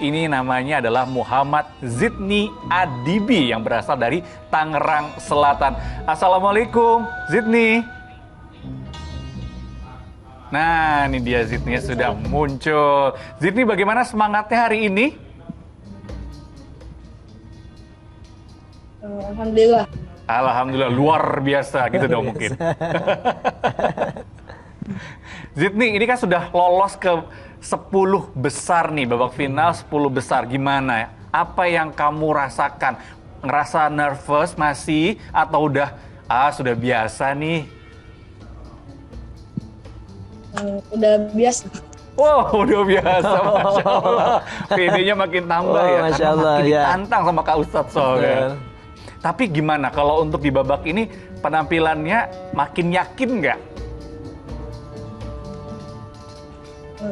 Ini namanya adalah Muhammad Zidni Adibi yang berasal dari Tangerang Selatan. Assalamualaikum, Zidni. Nah, ini dia Zidni sudah muncul. Zidni, bagaimana semangatnya hari ini? Alhamdulillah. Alhamdulillah, luar biasa gitu dong mungkin. Zidni, ini kan sudah lolos ke 10 besar nih, babak final 10 besar. Gimana ya? Apa yang kamu rasakan? Ngerasa nervous masih atau udah sudah biasa nih? Udah biasa. Wow, udah biasa, Masya Allah. PD-nya makin tambah ya, Masya karena Allah, makin ya. ditantang sama Kak Ustadz soalnya. Tapi gimana kalau untuk di babak ini penampilannya makin yakin nggak?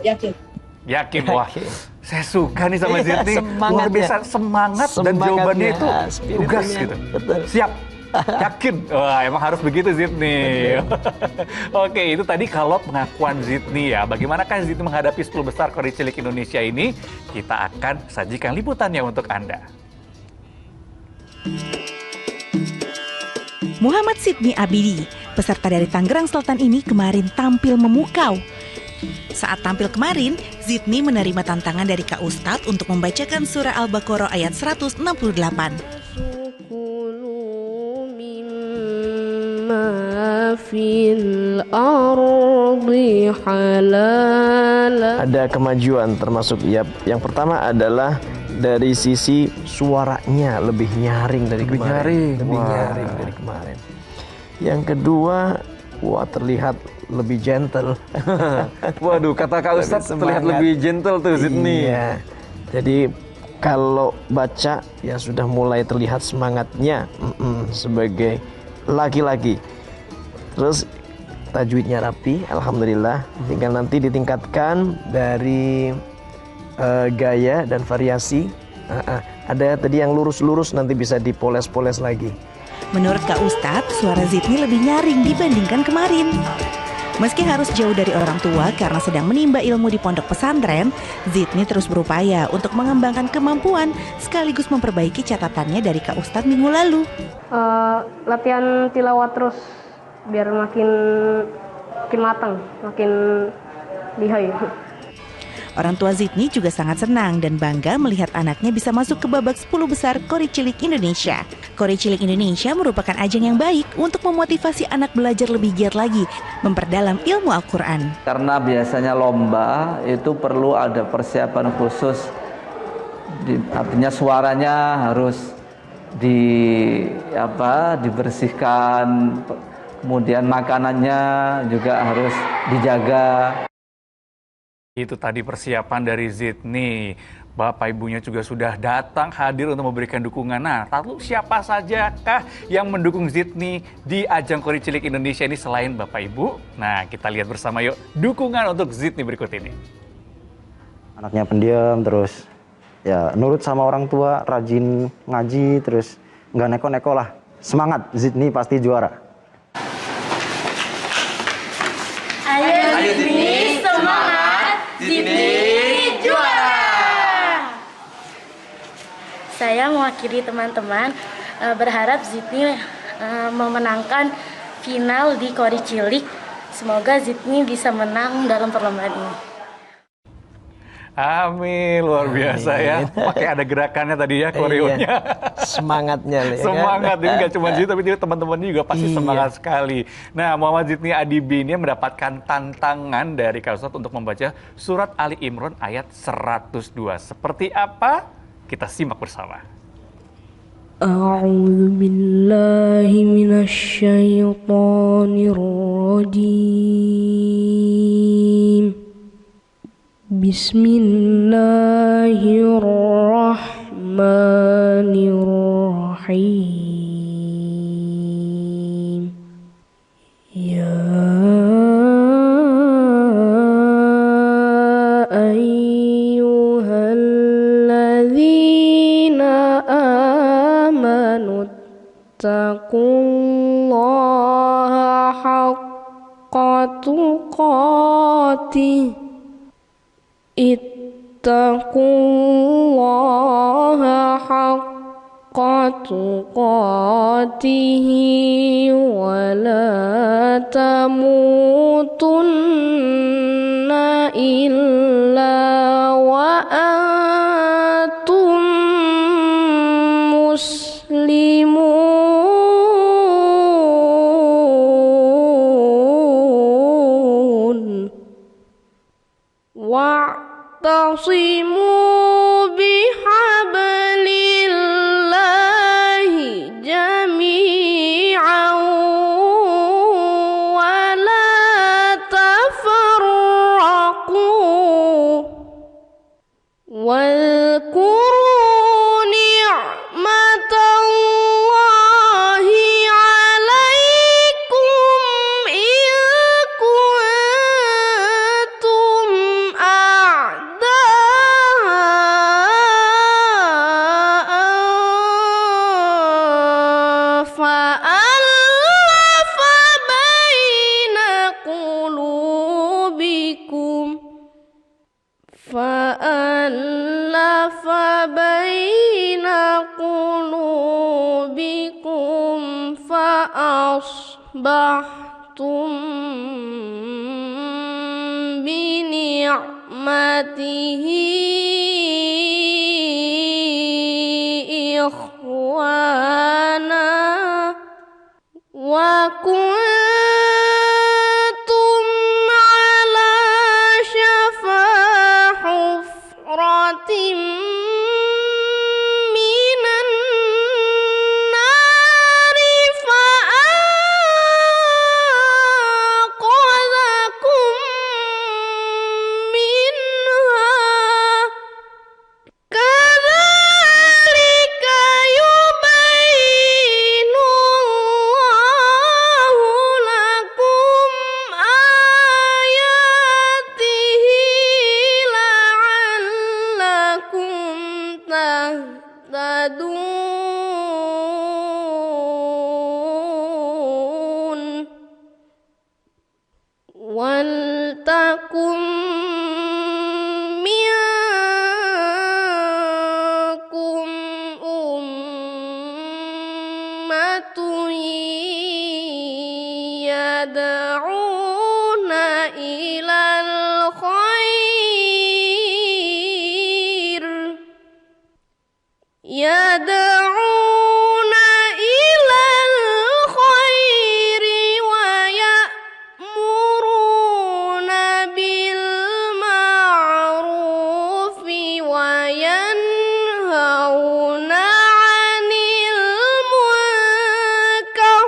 Yakin. Yakin, wah. Saya suka nih sama Zidni. Luar biasa semangat dan Semangatnya, jawabannya itu spiritnya. tugas gitu. Betul. Siap. Yakin. Wah, emang harus begitu Zidni. Oke, itu tadi kalau pengakuan Zidni ya. Bagaimanakah Zidni menghadapi 10 besar Kori Cilik Indonesia ini? Kita akan sajikan liputannya untuk Anda. Muhammad Zidni Abidi, peserta dari Tangerang Selatan ini kemarin tampil memukau. Saat tampil kemarin, Zidni menerima tantangan dari Kak Ustadz untuk membacakan surah Al-Baqarah ayat 168. Ada kemajuan termasuk yang pertama adalah dari sisi suaranya lebih nyaring dari kemarin. Lebih nyaring dari kemarin. Yang kedua, terlihat lebih gentle. Waduh, kata Kak Ustadz terlihat lebih gentle tuh Zidni. Iya. Jadi kalau baca ya sudah mulai terlihat semangatnya sebagai laki-laki. Terus tajwidnya rapi, alhamdulillah. Tinggal nanti ditingkatkan dari gaya dan variasi. Ada tadi yang lurus-lurus, nanti bisa dipoles-poles lagi. Menurut Kak Ustadz, suara Zidni lebih nyaring dibandingkan kemarin. Meski harus jauh dari orang tua karena sedang menimba ilmu di pondok pesantren, Zidni terus berupaya untuk mengembangkan kemampuan sekaligus memperbaiki catatannya dari Kak Ustadz minggu lalu. Latihan tilawat terus biar makin matang, makin lihai. Orang tua Zidni juga sangat senang dan bangga melihat anaknya bisa masuk ke babak 10 besar Kori Cilik Indonesia. Kori Cilik Indonesia merupakan ajang yang baik untuk memotivasi anak belajar lebih giat lagi, memperdalam ilmu Al-Quran. Karena biasanya lomba itu perlu ada persiapan khusus, artinya suaranya harus dibersihkan, kemudian makanannya juga harus dijaga. Itu tadi persiapan dari Zidni. Bapak ibunya juga sudah datang hadir untuk memberikan dukungan. Nah, lalu siapa sajakah yang mendukung Zidni di ajang Kori Cilik Indonesia ini selain Bapak Ibu? Nah, kita lihat bersama yuk dukungan untuk Zidni berikut ini. Anaknya pendiam, terus ya nurut sama orang tua, rajin ngaji, terus nggak neko-neko lah. Semangat, Zidni pasti juara. Ayo Zidni, semangat! Zidni juara! Saya mewakili teman-teman berharap Zidni memenangkan final di Kori Cilik. Semoga Zidni bisa menang dalam perlombaan ini. Amin, luar biasa ya. Pakai ada gerakannya tadi ya, koreonya. Semangatnya ya. Semangat, ini gak cuma Zidni, tapi teman-teman juga pasti semangat sekali. Nah, Muhammad Zidni Adibi ini mendapatkan tantangan dari Kak Ustadz untuk membaca surat Ali Imran ayat 102. Seperti apa? Kita simak bersama. A'udzu billahi minasyaitonir rajim. Bismillahirrahmanirrahim. Ya ayyuhalladzina amanu taqullaha haqqa tuqatih wattaqullaha haqqa tuqatihi wa la tamutunna illa wa antum muslimun wa'tasimu bihablillahi jami'an wa la tafarraqu واذكروا نعمة الله عليكم إذ كنتم أعداء فألف بين قلوبكم فأصبحتم بنعمته إخوانا وكنتم على شفا حفرة من النار فأنقذكم منها كذلك يبين الله لكم آياته لعلكم تهتدون ولتكن منكم أمة يدعون إلى الخير يدعون إلى الخير ويأمرون بالمعروف وينهون عن المنكر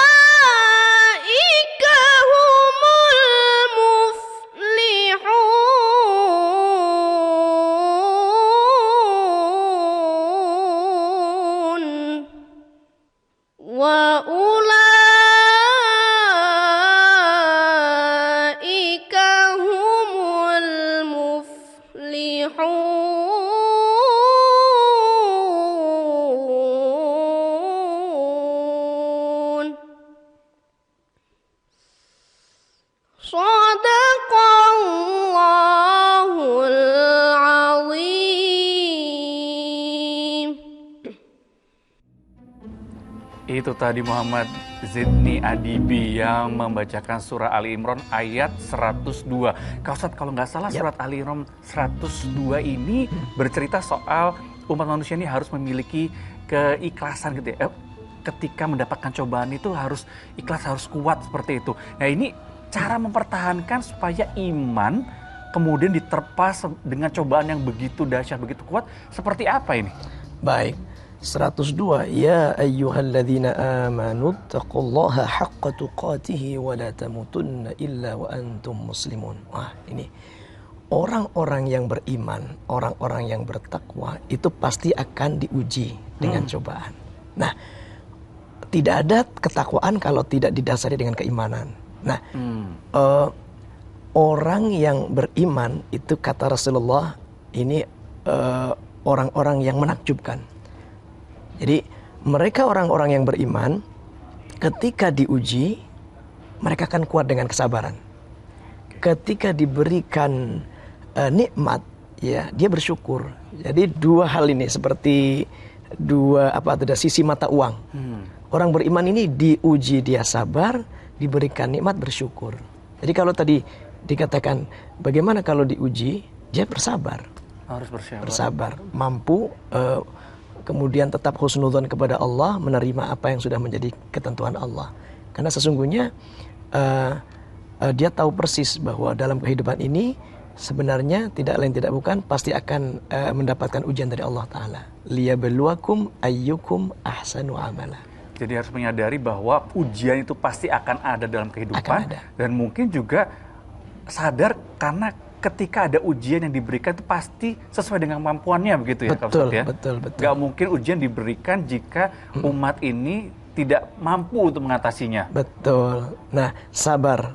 وأولئك هم المفلحون وأولئك هم المفلحون صدق الله العظيم. Itu tadi Muhammad Zidni Adibi yang membacakan surah Ali Imran ayat 102. Kak Ustadz, kalau nggak salah surat Ali Imran 102 ini bercerita soal umat manusia ini harus memiliki keikhlasan gitu ya. Ketika mendapatkan cobaan itu harus ikhlas, harus kuat seperti itu. Nah ini cara mempertahankan supaya iman kemudian diterpa dengan cobaan yang begitu dahsyat, begitu kuat, seperti apa ini? Baik, 102. Ya ayyuhalladzina amanu taqullaha haqqa tuqatihi wa la tamutunna illa wa antum muslimun. Wah, ini orang-orang yang beriman, orang-orang yang bertakwa itu pasti akan diuji dengan cobaan. Nah, tidak ada ketakwaan kalau tidak didasari dengan keimanan. Nah, orang yang beriman itu kata Rasulullah ini orang-orang yang menakjubkan. Jadi mereka orang-orang yang beriman ketika diuji mereka akan kuat dengan kesabaran. Ketika diberikan nikmat, ya dia bersyukur. Jadi dua hal ini seperti dua sisi mata uang. Orang beriman ini diuji dia sabar, diberikan nikmat bersyukur. Jadi kalau tadi dikatakan bagaimana kalau diuji, dia bersabar. Harus bersabar, mampu kemudian tetap husnudzon kepada Allah, menerima apa yang sudah menjadi ketentuan Allah. Karena sesungguhnya dia tahu persis bahwa dalam kehidupan ini sebenarnya tidak lain tidak bukan pasti akan mendapatkan ujian dari Allah Ta'ala. Liyabluwakum ayyukum ahsanu amala. Jadi harus menyadari bahwa ujian itu pasti akan ada dalam kehidupan. Dan mungkin juga sadar karena ketika ada ujian yang diberikan itu pasti sesuai dengan kemampuannya begitu ya Kak Ustadz ya? Betul. Gak mungkin ujian diberikan jika umat ini tidak mampu untuk mengatasinya. Betul. Nah, sabar.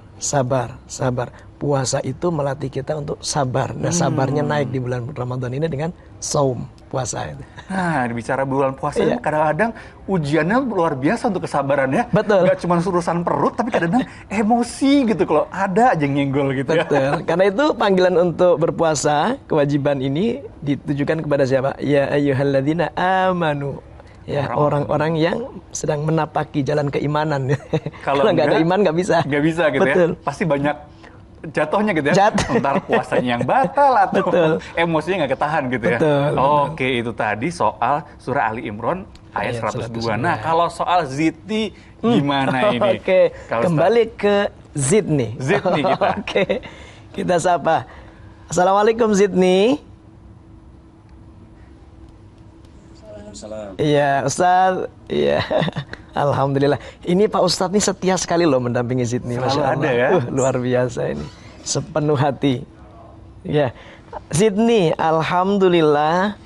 Puasa itu melatih kita untuk sabar. Nah, sabarnya naik di bulan Ramadan ini dengan saum, puasa itu. Nah, bicara bulan puasa ini kadang-kadang ujiannya luar biasa untuk kesabarannya. Betul. Gak cuma urusan perut, tapi kadang-kadang emosi gitu kalau ada aja yang nyenggol gitu ya. Betul. Karena itu panggilan untuk berpuasa, kewajiban ini ditujukan kepada siapa? Ya ayyuhalladzina amanu. Ya, orang-orang yang sedang menapaki jalan keimanan. Kalau nggak ada iman nggak bisa. Nggak bisa gitu. Betul. Ya. Pasti banyak jatuhnya gitu ya. Entar puasanya yang batal atau emosinya nggak ketahan gitu ya. Oke, itu tadi soal surah Ali Imran ayat 102. Nah, kalau soal Zidni gimana ini? Oke, kembali ke Zidni. Zidni kita. Oke, kita sapa. Assalamualaikum Zidni. Iya, Ustaz. Iya. Alhamdulillah. Ini Pak Ustadz nih setia sekali loh mendampingi Zidni. Masya Allah. Ya? Luar biasa ini. Sepenuh hati. Ya. Zidni, alhamdulillah.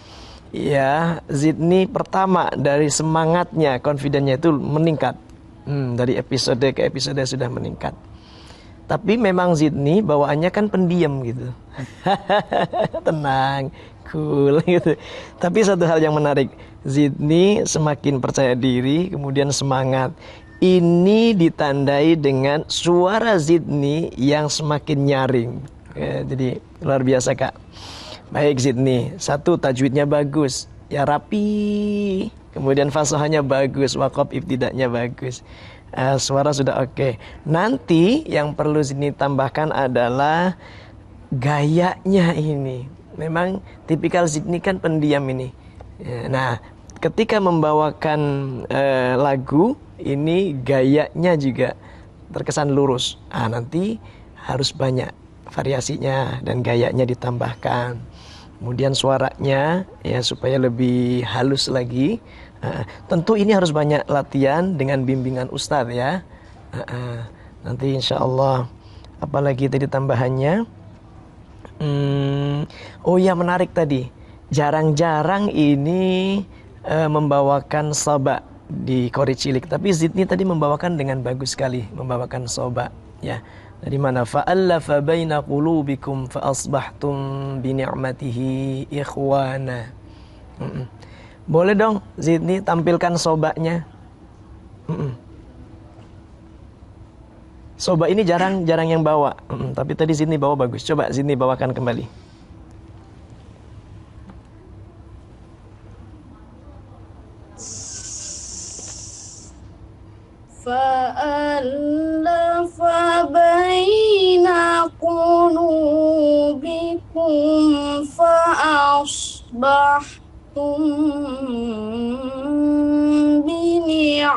Ya, Zidni pertama dari semangatnya, confidence-nya itu meningkat. Dari episode ke episode sudah meningkat. Tapi memang Zidni bawaannya kan pendiam gitu. Tenang, cool gitu. Tapi satu hal yang menarik, Zidni semakin percaya diri, kemudian semangat. Ini ditandai dengan suara Zidni yang semakin nyaring. Ya, jadi luar biasa Kak. Baik Zidni, satu tajwidnya bagus, ya rapi. Kemudian fasahanya bagus, waqaf ibtidaknya bagus. Suara sudah oke. Nanti yang perlu Zidni tambahkan adalah gayanya ini. Memang tipikal Zidni kan pendiam ini. Nah, ketika membawakan lagu ini gayanya juga terkesan lurus. Nanti harus banyak variasinya dan gayanya ditambahkan. Kemudian suaranya ya supaya lebih halus lagi. Tentu ini harus banyak latihan dengan bimbingan Ustadz ya. Nanti insya Allah. Apalagi tadi tambahannya. Oh ya menarik tadi. Jarang-jarang ini membawakan soba di Qori Cilik. Tapi Zidni tadi membawakan dengan bagus sekali. Membawakan soba ya. Dari mana? Fa'allafa baina qulubikum fa'asbahtum bini'matihi ikhwana. Boleh dong Zidni tampilkan sobanya. Soba ini jarang yang bawa. Tapi tadi Zidni bawa bagus. Coba Zidni bawakan kembali. Fa'allafa baina qulubikum fa'asbahtum bini'matihi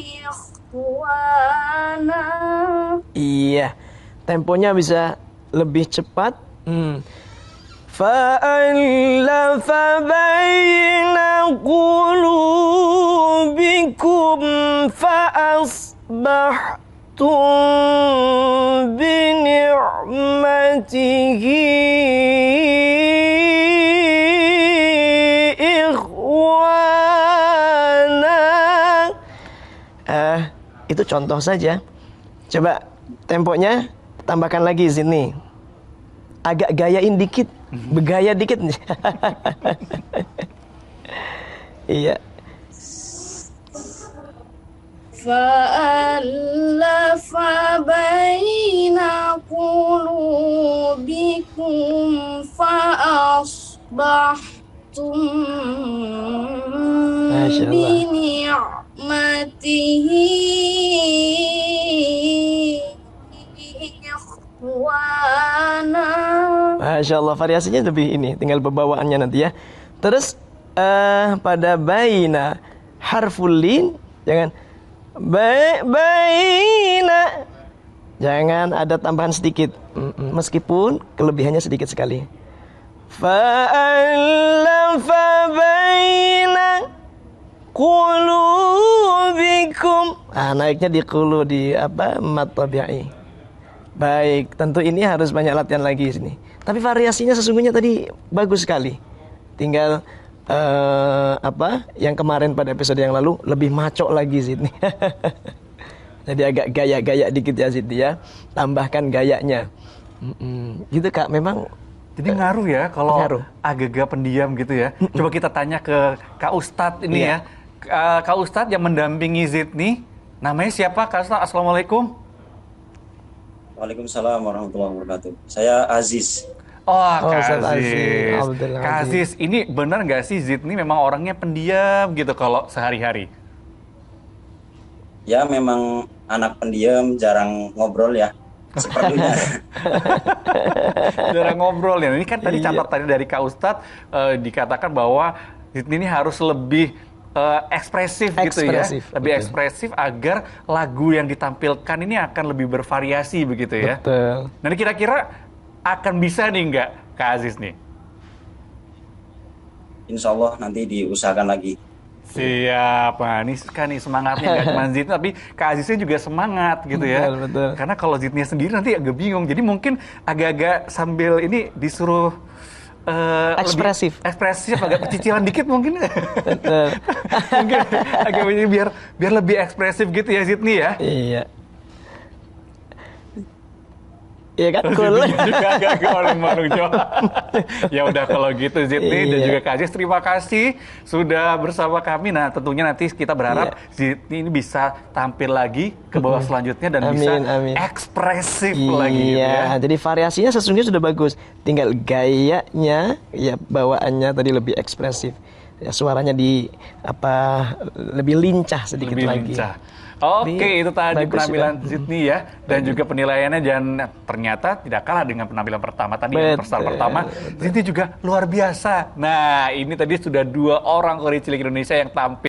ikhwana. Iya, temponya bisa lebih cepat. Fa'allafa baina qulubikum fa'asbahtum bini'matihi ikhwana. Itu contoh saja. Coba temponya tambahkan lagi sini. Agak gayain dikit, bergaya dikit. Iya. فألف بين قلوبكم فأصبحتم Masya Allah. بنعمته إخوانا. Masya Allah, variasinya lebih ini, tinggal pembawaannya nanti ya. Terus pada baina harful lin, jangan baina, jangan ada tambahan sedikit, meskipun kelebihannya sedikit sekali. Fa'alafa baina qulubikum. Naiknya di qulu, di apa, mat tabi'i. Baik, tentu ini harus banyak latihan lagi sini. Tapi variasinya sesungguhnya tadi bagus sekali. Tinggal apa yang kemarin pada episode yang lalu lebih maco lagi sini. Jadi agak gaya-gaya dikit ya Siti ya. Tambahkan gayanya. Gitu Kak, memang Jadi ngaruh ya kalau ngaruh. agak-agak pendiam gitu ya. Coba kita tanya ke Kak Ustadz ini Iya. ya. Kak Ustadz yang mendampingi Zidni, namanya siapa Kak Ustadz? Assalamualaikum. Waalaikumsalam warahmatullahi wabarakatuh. Saya Aziz. Oh, Oh, Kak Ustadz Aziz. Aziz. Abdul Kak Aziz, ini benar nggak sih Zidni memang orangnya pendiam gitu kalau sehari-hari? Ya memang anak pendiam, jarang ngobrol ya. Sepertinya. Jarang ngobrol ya. Ini kan tadi Iya. catatannya dari Kak Ustadz dikatakan bahwa Zidni ini harus lebih ekspresif gitu ya. Ekspresif, Lebih betul. ekspresif agar lagu yang ditampilkan ini akan lebih bervariasi begitu ya. betul. Nah, ini kira-kira akan bisa nih nggak Kak Aziz nih? Insya Allah nanti diusahakan lagi. Siap, nah ini kan nih semangatnya nggak cuma Zidni tapi Kak Aziznya juga semangat gitu ya. Betul, betul. Karena kalau Zidni sendiri nanti agak bingung, jadi mungkin agak-agak sambil ini disuruh Ekspresif. lebih ekspresif, agak cicilan dikit mungkin. Betul. Mungkin agak biar lebih ekspresif gitu ya Zidni ya. Iya. Iya kan, cool. Juga agak malu Ya udah kalau gitu Zidni dan Iya. juga Kak Aziz, terima kasih sudah bersama kami. Nah tentunya nanti kita berharap Zidni ini bisa tampil lagi ke bawah selanjutnya dan bisa Amin. ekspresif lagi gitu ya. Iya, jadi variasinya sesungguhnya sudah bagus. Tinggal gayanya, ya bawaannya tadi lebih ekspresif. Ya, suaranya di apa lebih lincah sedikit Lebih lagi. lincah. Oke, Ini itu tadi bagus penampilan sudah. Zidni ya, dan juga penilaiannya, dan ternyata tidak kalah dengan penampilan pertama tadi yang Betul, pertama. Zidni juga luar biasa. Nah, ini tadi sudah 2 orang Kori Cilik Indonesia yang tampil